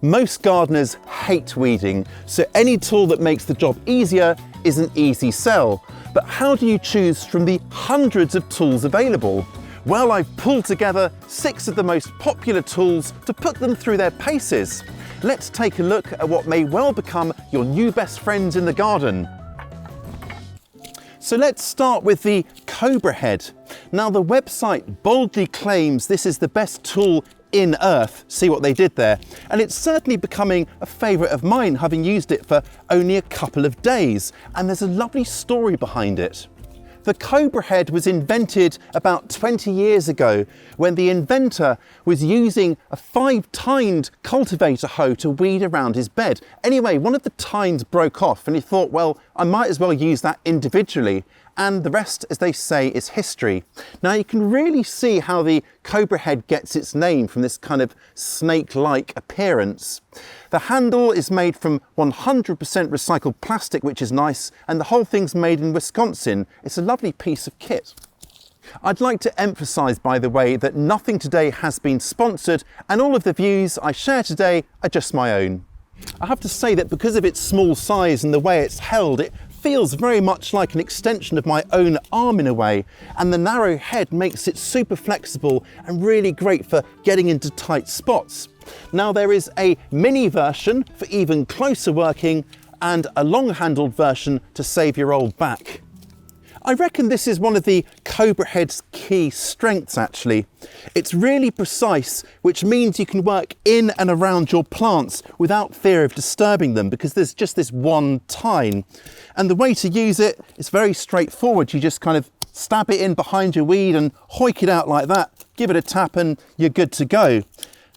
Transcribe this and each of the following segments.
Most gardeners hate weeding, so any tool that makes the job easier is an easy sell. But how do you choose from the hundreds of tools available? Well, I've pulled together 6 of the most popular tools to put them through their paces. Let's take a look at what may well become your new best friends in the garden. So let's start with the Cobra Head. Now the website boldly claims this is the best tool in earth. See what they did there? And it's certainly becoming a favourite of mine, having used it for only a couple of days. And there's a lovely story behind it. The Cobra Head was invented about 20 years ago when the inventor was using a 5-tined cultivator hoe to weed around his bed. Anyway, one of the tines broke off and he thought, well, I might as well use that individually. And the rest, as they say, is history. Now you can really see how the Cobra Head gets its name from this kind of snake-like appearance. The handle is made from 100% recycled plastic, which is nice, and the whole thing's made in Wisconsin. It's a lovely piece of kit. I'd like to emphasise, by the way, that nothing today has been sponsored, and all of the views I share today are just my own. I have to say that because of its small size and the way it's held, it feels very much like an extension of my own arm in a way, and the narrow head makes it super flexible and really great for getting into tight spots. Now there is a mini version for even closer working and a long-handled version to save your old back. I reckon this is one of the Cobra Head's key strengths actually. It's really precise, which means you can work in and around your plants without fear of disturbing them because there's just this one tine. And the way to use it is very straightforward. You just kind of stab it in behind your weed and hoik it out like that, give it a tap and you're good to go.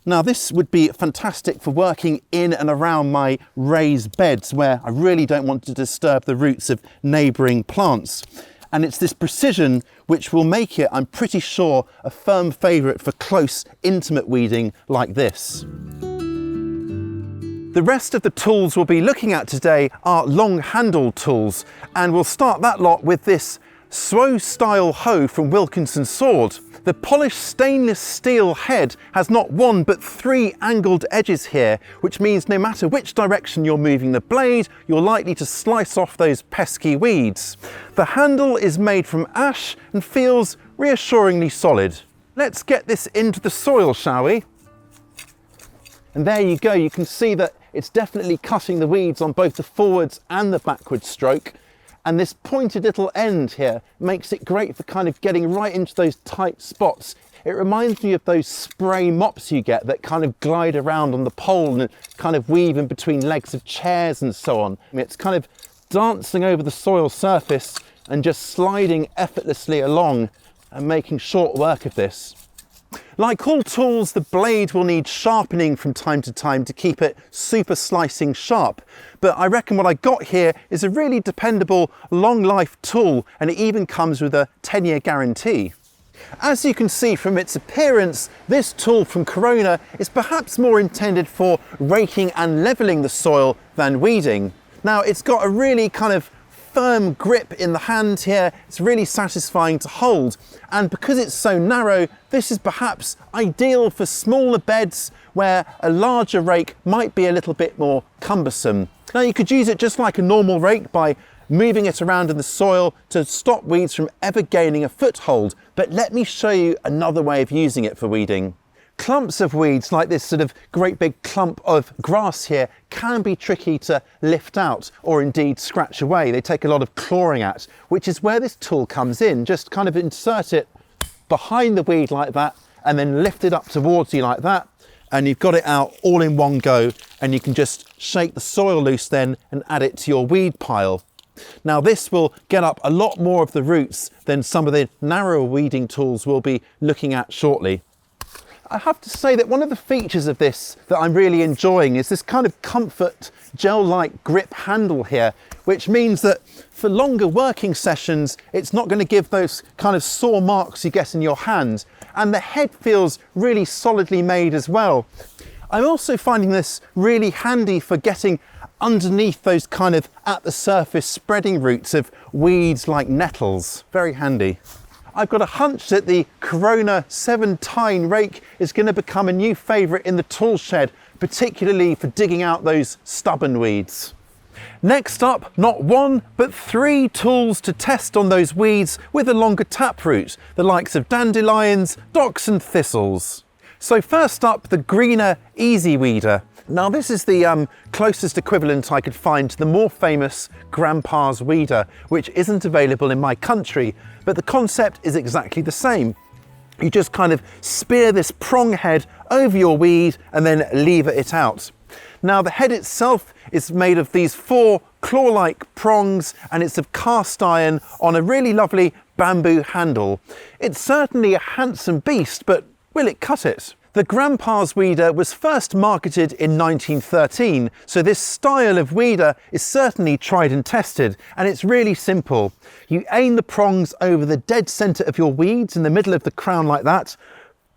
Now this would be fantastic for working in and around my raised beds where I really don't want to disturb the roots of neighbouring plants. And it's this precision which will make it, I'm pretty sure, a firm favourite for close, intimate weeding like this. The rest of the tools we'll be looking at today are long-handled tools, and we'll start that lot with this Sword style hoe from Wilkinson Sword. The polished stainless steel head has not 1 but 3 angled edges here, which means no matter which direction you're moving the blade, you're likely to slice off those pesky weeds. The handle is made from ash and feels reassuringly solid. Let's get this into the soil, shall we? And there you go, you can see that it's definitely cutting the weeds on both the forwards and the backwards stroke. And this pointed little end here makes it great for kind of getting right into those tight spots. It reminds me of those spray mops you get that kind of glide around on the pole and kind of weave in between legs of chairs and so on. I mean, it's kind of dancing over the soil surface and just sliding effortlessly along and making short work of this. Like all tools, the blade will need sharpening from time to time to keep it super slicing sharp. But I reckon what I got here is a really dependable long life tool, and it even comes with a 10-year guarantee. As you can see from its appearance, this tool from Corona is perhaps more intended for raking and levelling the soil than weeding. Now it's got a really kind of firm grip in the hand here. It's really satisfying to hold, and because it's so narrow, this is perhaps ideal for smaller beds where a larger rake might be a little bit more cumbersome. Now you could use it just like a normal rake by moving it around in the soil to stop weeds from ever gaining a foothold, but let me show you another way of using it for weeding. Clumps of weeds like this sort of great big clump of grass here can be tricky to lift out or indeed scratch away. They take a lot of clawing at, which is where this tool comes in. Just kind of insert it behind the weed like that and then lift it up towards you like that, and you've got it out all in one go, and you can just shake the soil loose then and add it to your weed pile. Now this will get up a lot more of the roots than some of the narrower weeding tools we'll be looking at shortly. I have to say that one of the features of this that I'm really enjoying is this kind of comfort gel-like grip handle here, which means that for longer working sessions, it's not going to give those kind of sore marks you get in your hand. And the head feels really solidly made as well. I'm also finding this really handy for getting underneath those kind of at the surface spreading roots of weeds like nettles. Very handy. I've got a hunch that the Corona 7-tine rake is going to become a new favourite in the tool shed particularly for digging out those stubborn weeds. Next up, not one, but 3 tools to test on those weeds with a longer taproot, the likes of dandelions, docks and thistles. So first up, the greener easy weeder. Now this is the closest equivalent I could find to the more famous Grandpa's weeder, which isn't available in my country, but the concept is exactly the same. You just kind of spear this prong head over your weed and then lever it out. Now the head itself is made of these 4 claw-like prongs, and it's of cast iron on a really lovely bamboo handle. It's certainly a handsome beast, but will it cut it? The Grandpa's weeder was first marketed in 1913, so this style of weeder is certainly tried and tested, and it's really simple. You aim the prongs over the dead centre of your weeds in the middle of the crown like that,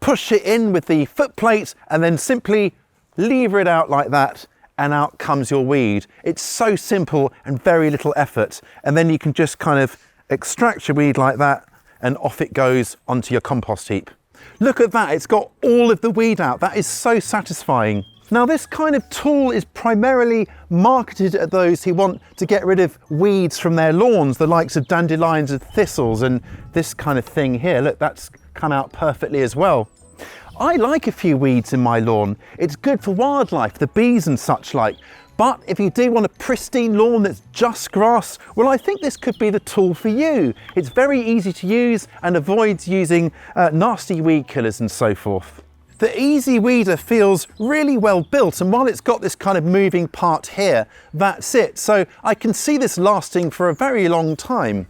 push it in with the foot plate, and then simply lever it out like that, and out comes your weed. It's so simple and very little effort, and then you can just kind of extract your weed like that, and off it goes onto your compost heap. Look at that, it's got all of the weed out. That is so satisfying. Now this kind of tool is primarily marketed at those who want to get rid of weeds from their lawns, the likes of dandelions and thistles and this kind of thing here. Look, that's come out perfectly as well. I like a few weeds in my lawn. It's good for wildlife, the bees and such like. But if you do want a pristine lawn that's just grass, well, I think this could be the tool for you. It's very easy to use and avoids using nasty weed killers and so forth. The Easy Weeder feels really well built, and while it's got this kind of moving part here, that's it. So I can see this lasting for a very long time.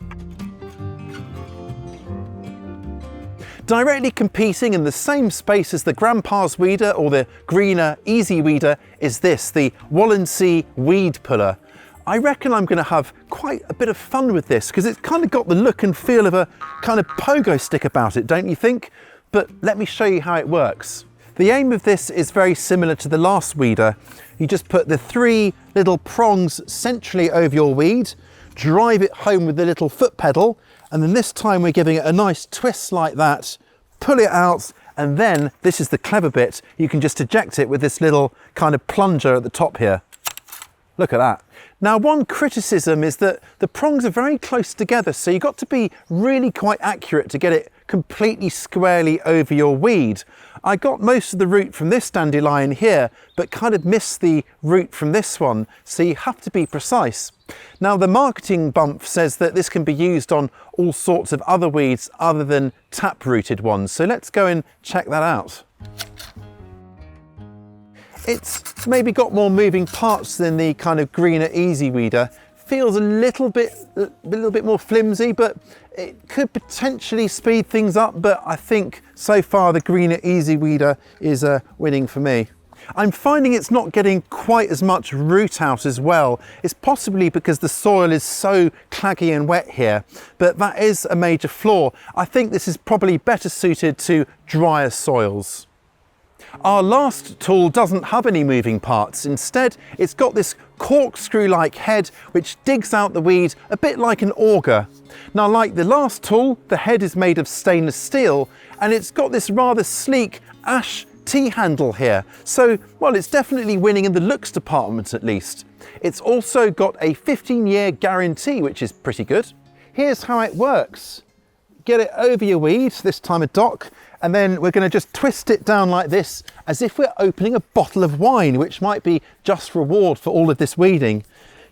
Directly competing in the same space as the Grandpa's weeder or the greener Easy Weeder is this, the Walensee Weed Puller. I reckon I'm going to have quite a bit of fun with this because it's kind of got the look and feel of a kind of pogo stick about it, don't you think? But let me show you how it works. The aim of this is very similar to the last weeder. You just put the 3 little prongs centrally over your weed, drive it home with the little foot pedal, and then this time we're giving it a nice twist like that, pull it out, and then, this is the clever bit, you can just eject it with this little kind of plunger at the top here. Look at that. Now one criticism is that the prongs are very close together, so you've got to be really quite accurate to get it completely squarely over your weed. I got most of the root from this dandelion here, but kind of missed the root from this one, so you have to be precise. Now the marketing bump says that this can be used on all sorts of other weeds other than tap-rooted ones, so let's go and check that out. It's maybe got more moving parts than the kind of greener Easy Weeder. Feels a little bit more flimsy, but it could potentially speed things up, but I think so far the greener Easy Weeder is winning for me. I'm finding it's not getting quite as much root out as well. It's possibly because the soil is so claggy and wet here, but that is a major flaw. I think this is probably better suited to drier soils. Our last tool doesn't have any moving parts. Instead, it's got this corkscrew-like head which digs out the weed a bit like an auger. Now, like the last tool, the head is made of stainless steel and it's got this rather sleek ash T-handle here. So, well, it's definitely winning in the looks department at least. It's also got a 15-year guarantee, which is pretty good. Here's how it works. Get it over your weed, this time a dock, and then we're going to just twist it down like this as if we're opening a bottle of wine, which might be just reward for all of this weeding.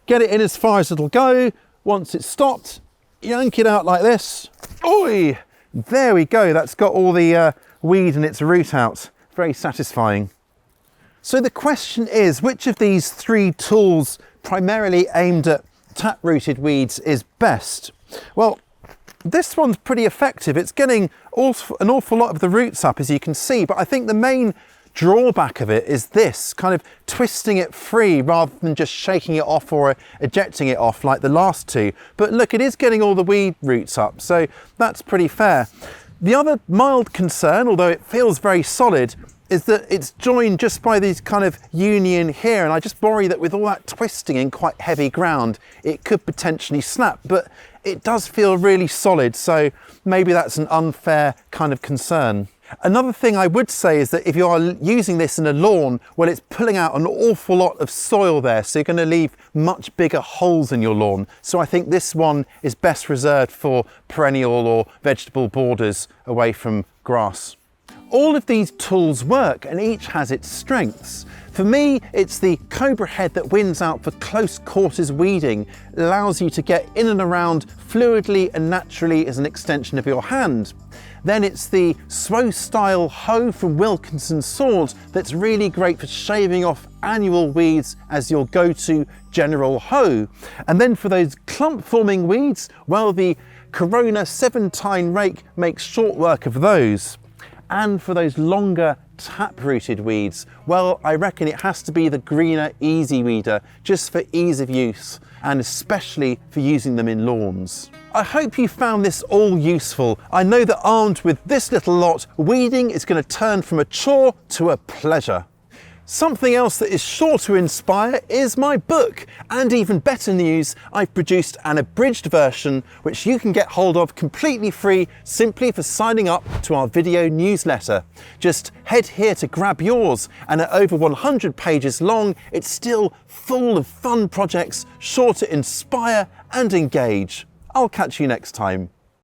Get it in as far as it'll go. Once it's stopped, yank it out like this. Oi! There we go. That's got all the weed and its root out. Very satisfying. So the question is, which of these 3 tools primarily aimed at tap-rooted weeds is best? Well, this one's pretty effective. It's getting an awful lot of the roots up, as you can see, but I think the main drawback of it is this, kind of twisting it free rather than just shaking it off or ejecting it off like the last 2. But look, it is getting all the weed roots up, so that's pretty fair. The other mild concern, although it feels very solid, is that it's joined just by these kind of union here, and I just worry that with all that twisting in quite heavy ground, it could potentially snap, but it does feel really solid, so maybe that's an unfair kind of concern. Another thing I would say is that if you are using this in a lawn, well, it's pulling out an awful lot of soil there, so you're going to leave much bigger holes in your lawn. So I think this one is best reserved for perennial or vegetable borders away from grass. All of these tools work and each has its strengths. For me, it's the Cobra Head that wins out for close quarters weeding. It allows you to get in and around fluidly and naturally as an extension of your hand. Then it's the Sword Hoe from Wilkinson Sword that's really great for shaving off annual weeds as your go-to general hoe. And then for those clump forming weeds, well, the Corona 7-tine rake makes short work of those. And for those longer tap-rooted weeds, well, I reckon it has to be the greener Easy Weeder, just for ease of use, and especially for using them in lawns. I hope you found this all useful. I know that armed with this little lot, weeding is going to turn from a chore to a pleasure. Something else that is sure to inspire is my book, and even better news, I've produced an abridged version which you can get hold of completely free simply for signing up to our video newsletter. Just head here to grab yours, and at over 100 pages long, it's still full of fun projects sure to inspire and engage. I'll catch you next time.